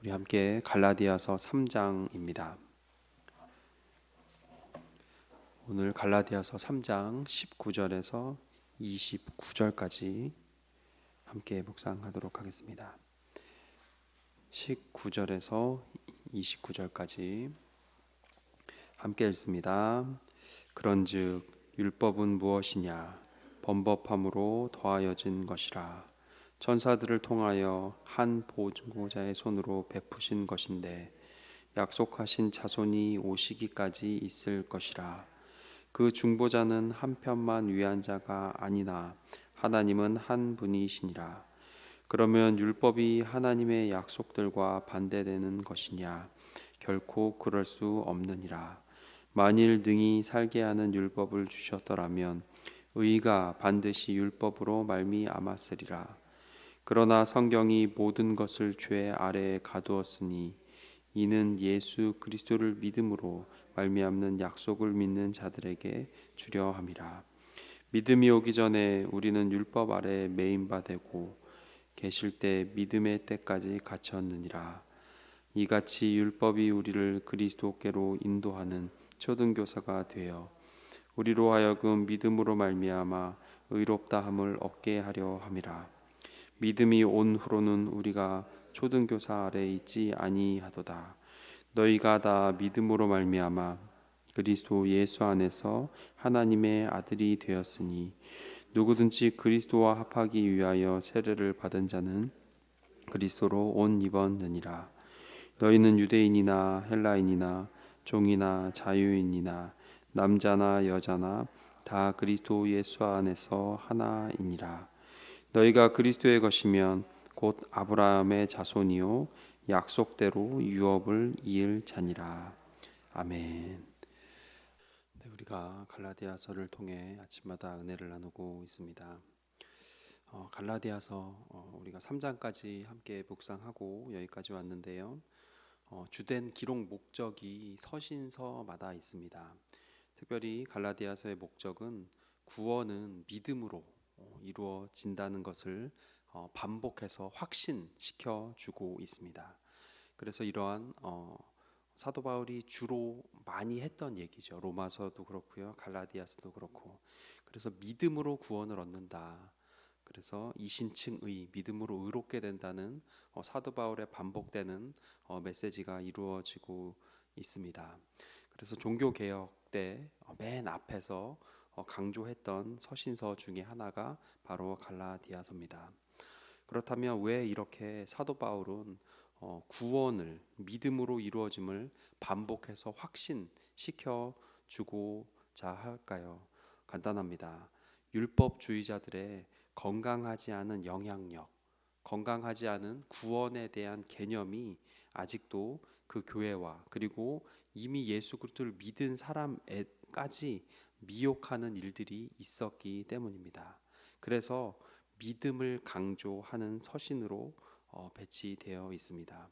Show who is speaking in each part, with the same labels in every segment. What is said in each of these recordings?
Speaker 1: 우리 함께 갈라디아서 3장입니다. 오늘 갈라디아서 3장 19절에서 29절까지 함께 묵상하도록 하겠습니다. 19절에서 29절까지 함께 읽습니다. 그런즉 율법은 무엇이냐? 범법함으로 더하여진 것이라. 천사들을 통하여 한 보증자의 손으로 베푸신 것인데 약속하신 자손이 오시기까지 있을 것이라. 그 중보자는 한 편만 위한 자가 아니나 하나님은 한 분이시니라. 그러면 율법이 하나님의 약속들과 반대되는 것이냐? 결코 그럴 수 없느니라. 만일 능히 살게 하는 율법을 주셨더라면 의가 반드시 율법으로 말미암았으리라. 그러나 성경이 모든 것을 죄 아래에 가두었으니 이는 예수 그리스도를 믿음으로 말미암는 약속을 믿는 자들에게 주려 함이라. 믿음이 오기 전에 우리는 율법 아래에 매인 바 되고 계실 때 믿음의 때까지 갇혔느니라. 이같이 율법이 우리를 그리스도께로 인도하는 초등교사가 되어 우리로 하여금 믿음으로 말미암아 의롭다함을 얻게 하려 함이라. 믿음이 온 후로는 우리가 초등교사 아래 있지 아니하도다. 너희가 다 믿음으로 말미암아 그리스도 예수 안에서 하나님의 아들이 되었으니 누구든지 그리스도와 합하기 위하여 세례를 받은 자는 그리스도로 옷 입었느니라. 너희는 유대인이나 헬라인이나 종이나 자유인이나 남자나 여자나 다 그리스도 예수 안에서 하나이니라. 너희가 그리스도의 것이면 곧 아브라함의 자손이요 약속대로 유업을 이을 자니라. 아멘. 네, 우리가 갈라디아서를 통해 아침마다 은혜를 나누고 있습니다. 갈라디아서 우리가 3장까지 함께 묵상하고 여기까지 왔는데요. 주된 기록 목적이 서신서마다 있습니다. 특별히 갈라디아서의 목적은 구원은 믿음으로 이루어진다는 것을 반복해서 확신시켜 주고 있습니다. 그래서 이러한 사도 바울이 주로 많이 했던 얘기죠. 로마서도 그렇고요, 갈라디아서도 그렇고. 그래서 믿음으로 구원을 얻는다. 그래서 이신칭의 믿음으로 의롭게 된다는 사도 바울의 반복되는 메시지가 이루어지고 있습니다. 그래서 종교 개혁 때 맨 앞에서 강조했던 서신서 중에 하나가 바로 갈라디아서입니다. 그렇다면 왜 이렇게 사도 바울은 구원을 믿음으로 이루어짐을 반복해서 확신시켜 주고자 할까요? 간단합니다. 율법주의자들의 건강하지 않은 영향력, 건강하지 않은 구원에 대한 개념이 아직도 그 교회와 그리고 이미 예수 그리스도를 믿은 사람까지 미혹하는 일들이 있었기 때문입니다. 그래서 믿음을 강조하는 서신으로 배치되어 있습니다.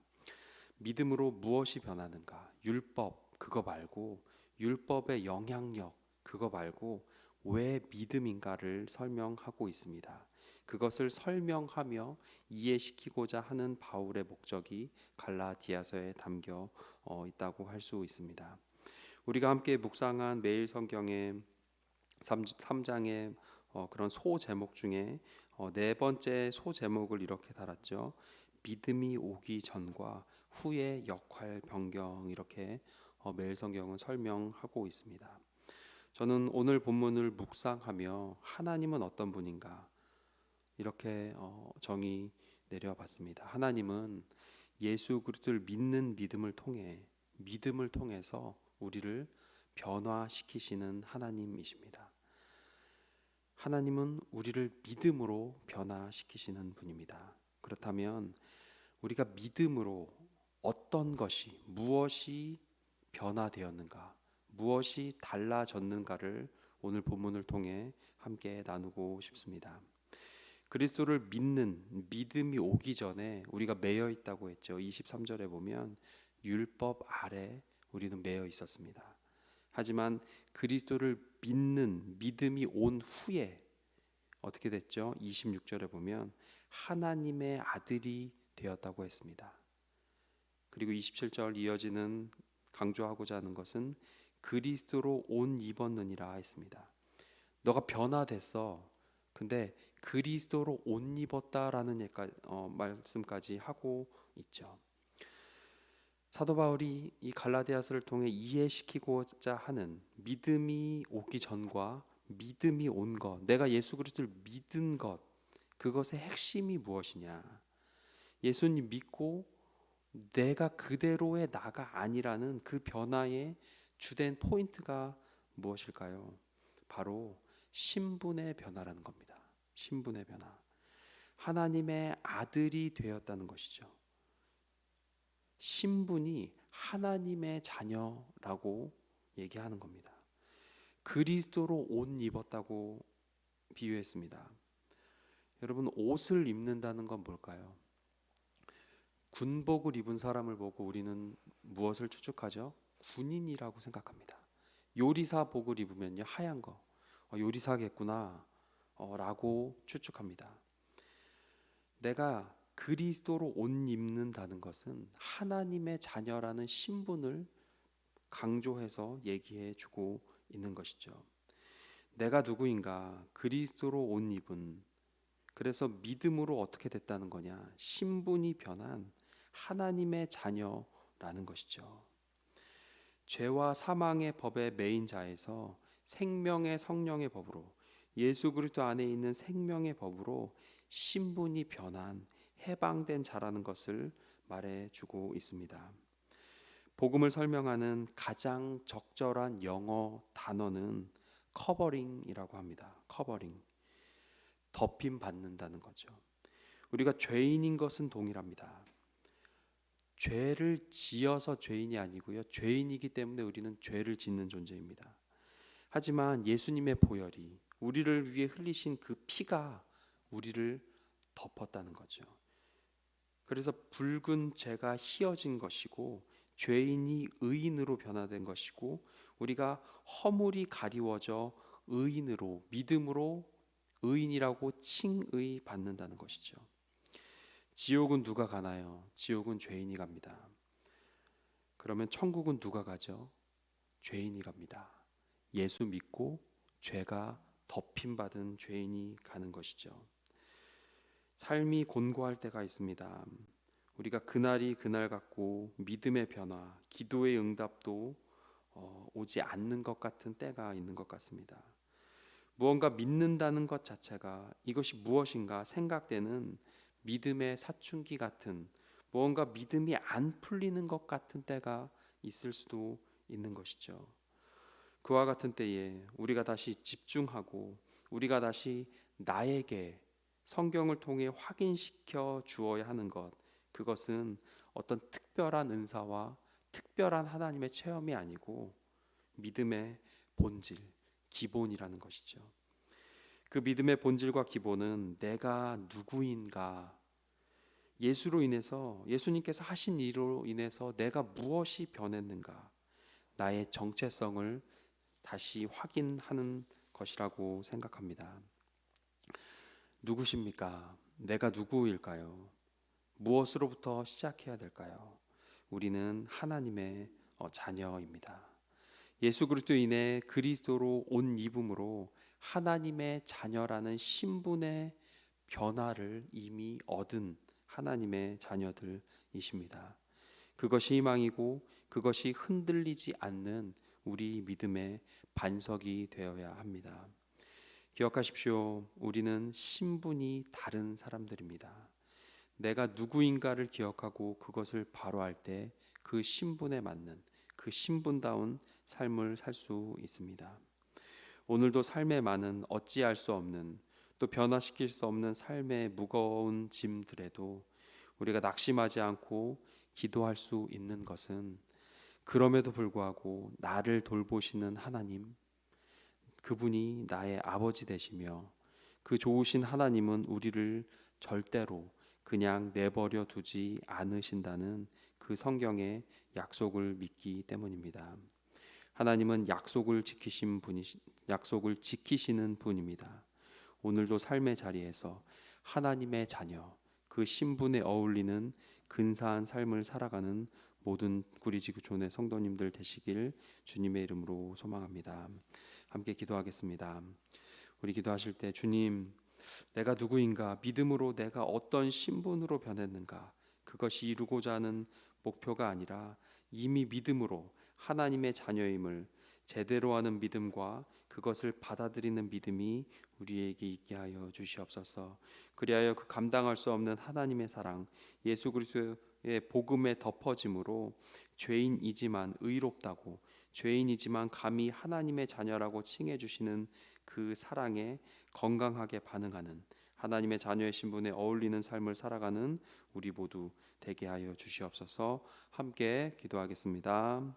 Speaker 1: 믿음으로 무엇이 변하는가? 율법 그거 말고, 율법의 영향력 그거 말고 왜 믿음인가를 설명하고 있습니다. 그것을 설명하며 이해시키고자 하는 바울의 목적이 갈라디아서에 담겨 있다고 할 수 있습니다. 우리가 함께 묵상한 매일 성경의 3장의 그런 소 제목 중에 네 번째 소 제목을 이렇게 달았죠. 믿음이 오기 전과 후의 역할 변경, 이렇게 매일 성경은 설명하고 있습니다. 저는 오늘 본문을 묵상하며 하나님은 어떤 분인가 이렇게 정의 내려봤습니다. 하나님은 예수 그리스도를 믿는 믿음을 통해서 우리를 변화시키시는 하나님이십니다. 하나님은 우리를 믿음으로 변화시키시는 분입니다. 그렇다면 우리가 믿음으로 어떤 것이, 무엇이 변화되었는가, 무엇이 달라졌는가를 오늘 본문을 통해 함께 나누고 싶습니다. 그리스도를 믿는 믿음이 오기 전에 우리가 매여 있다고 했죠. 23절에 보면 율법 아래 우리는 매여 있었습니다. 하지만 그리스도를 믿는 믿음이 온 후에 어떻게 됐죠? 26절에 보면 하나님의 아들이 되었다고 했습니다. 그리고 27절 이어지는 강조하고자 하는 것은 그리스도로 옷 입었느니라 했습니다. 너가 변화됐어. 근데 그리스도로 옷 입었다라는 말씀까지 하고 있죠. 사도 바울이 이 갈라디아서를 통해 이해시키고자 하는 믿음이 오기 전과 믿음이 온 것, 내가 예수 그리스도를 믿은 것, 그것의 핵심이 무엇이냐? 예수님 믿고 내가 그대로의 나가 아니라는 그 변화의 주된 포인트가 무엇일까요? 바로 신분의 변화라는 겁니다. 신분의 변화. 하나님의 아들이 되었다는 것이죠. 신분이 하나님의 자녀라고 얘기하는 겁니다. 그리스도로 옷 입었다고 비유했습니다. 여러분, 옷을 입는다는 건 뭘까요? 군복을 입은 사람을 보고 우리는 무엇을 추측하죠? 군인이라고 생각합니다. 요리사복을 입으면요, 하얀 거, 요리사겠구나 라고 추측합니다. 내가 그리스도로 옷 입는다는 것은 하나님의 자녀라는 신분을 강조해서 얘기해 주고 있는 것이죠. 내가 누구인가? 그리스도로 옷 입은, 그래서 믿음으로 어떻게 됐다는 거냐? 신분이 변한 하나님의 자녀라는 것이죠. 죄와 사망의 법의 매인 자에서 생명의 성령의 법으로, 예수 그리스도 안에 있는 생명의 법으로 신분이 변한 해방된 자라는 것을 말해주고 있습니다. 복음을 설명하는 가장 적절한 영어 단어는 커버링이라고 합니다. 커버링, 덮임 받는다는 거죠. 우리가 죄인인 것은 동일합니다. 죄를 지어서 죄인이 아니고요, 죄인이기 때문에 우리는 죄를 짓는 존재입니다. 하지만 예수님의 보혈이, 우리를 위해 흘리신 그 피가 우리를 덮었다는 거죠. 그래서 붉은 죄가 희어진 것이고 죄인이 의인으로 변화된 것이고, 우리가 허물이 가리워져 의인으로, 믿음으로 의인이라고 칭의 받는다는 것이죠. 지옥은 누가 가나요? 지옥은 죄인이 갑니다. 그러면 천국은 누가 가죠? 죄인이 갑니다. 예수 믿고 죄가 덮임받은 죄인이 가는 것이죠. 삶이 곤고할 때가 있습니다. 우리가 그날이 그날 같고 믿음의 변화, 기도의 응답도 오지 않는 것 같은 때가 있는 것 같습니다. 무언가 믿는다는 것 자체가 이것이 무엇인가 생각되는 믿음의 사춘기 같은, 무언가 믿음이 안 풀리는 것 같은 때가 있을 수도 있는 것이죠. 그와 같은 때에 우리가 다시 집중하고 우리가 다시 나에게 성경을 통해 확인시켜 주어야 하는 것, 그것은 어떤 특별한 은사와 특별한 하나님의 체험이 아니고 믿음의 본질, 기본이라는 것이죠. 그 믿음의 본질과 기본은 내가 누구인가, 예수로 인해서, 예수님께서 하신 일로 인해서 내가 무엇이 변했는가, 나의 정체성을 다시 확인하는 것이라고 생각합니다. 누구십니까? 내가 누구일까요? 무엇으로부터 시작해야 될까요? 우리는 하나님의 자녀입니다. 예수 그리스도로 인해 그리스도로 옷 입음으로 하나님의 자녀라는 신분의 변화를 이미 얻은 하나님의 자녀들이십니다. 그것이 희망이고 그것이 흔들리지 않는 우리 믿음의 반석이 되어야 합니다. 기억하십시오. 우리는 신분이 다른 사람들입니다. 내가 누구인가를 기억하고 그것을 바로할 때 그 신분에 맞는, 그 신분다운 삶을 살 수 있습니다. 오늘도 삶에 많은 어찌할 수 없는, 또 변화시킬 수 없는 삶의 무거운 짐들에도 우리가 낙심하지 않고 기도할 수 있는 것은, 그럼에도 불구하고 나를 돌보시는 하나님, 그분이 나의 아버지 되시며 그 좋으신 하나님은 우리를 절대로 그냥 내버려 두지 않으신다는 그 성경의 약속을 믿기 때문입니다. 하나님은 약속을 지키시는 분입니다. 오늘도 삶의 자리에서 하나님의 자녀, 그 신분에 어울리는 근사한 삶을 살아가는 모든 구리지구촌의 성도님들 되시길 주님의 이름으로 소망합니다. 함께 기도하겠습니다. 우리 기도하실 때 주님, 내가 누구인가, 믿음으로 내가 어떤 신분으로 변했는가, 그것이 이루고자 하는 목표가 아니라 이미 믿음으로 하나님의 자녀임을 제대로 하는 믿음과 그것을 받아들이는 믿음이 우리에게 있게 하여 주시옵소서. 그리하여 그 감당할 수 없는 하나님의 사랑, 예수 그리스도의 복음의 덮어짐으로 죄인이지만 의롭다고, 죄인이지만 감히 하나님의 자녀라고 칭해 주시는 그 사랑에 건강하게 반응하는, 하나님의 자녀의 신분에 어울리는 삶을 살아가는 우리 모두 되게 하여 주시옵소서. 함께 기도하겠습니다.